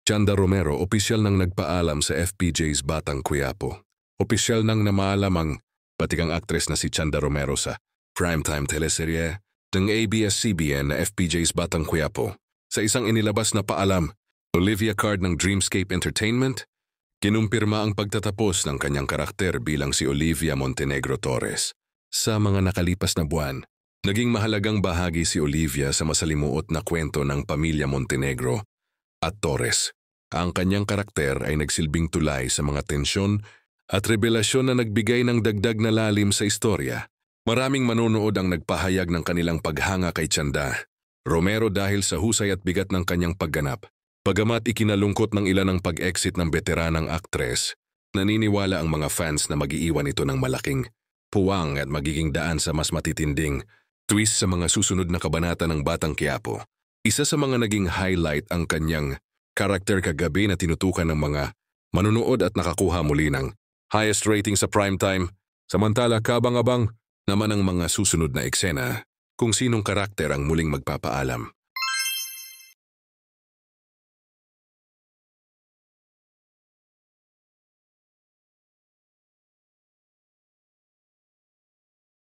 Chanda Romero, opisyal nang nagpaalam sa FPJ's Batang Quiapo. Opisyal nang namaalam ang batikang aktres na si Chanda Romero sa primetime teleserye ng ABS-CBN na FPJ's Batang Quiapo. Sa isang inilabas na paalam, Olivia Card ng Dreamscape Entertainment, kinumpirma ang pagtatapos ng kanyang karakter bilang si Olivia Montenegro Torres. Sa mga nakalipas na buwan, naging mahalagang bahagi si Olivia sa masalimuot na kwento ng pamilya Montenegro at Torres. Ang kanyang karakter ay nagsilbing tulay sa mga tensyon at revelasyon na nagbigay ng dagdag na lalim sa istorya. Maraming manonood ang nagpahayag ng kanilang paghanga kay Chanda Romero dahil sa husay at bigat ng kanyang pagganap. Bagamat ikinalungkot ng ilan ang pag-exit ng veteranang aktres, naniniwala ang mga fans na mag-iiwan ito ng malaking puwang at magiging daan sa mas matitinding twist sa mga susunod na kabanata ng Batang Quiapo. Isa sa mga naging highlight ang kanyang karakter kagabi na tinutukan ng mga manunood at nakakuha muli ng highest rating sa primetime. Samantala kabang-abang naman ang mga susunod na eksena kung sinong karakter ang muling magpapaalam.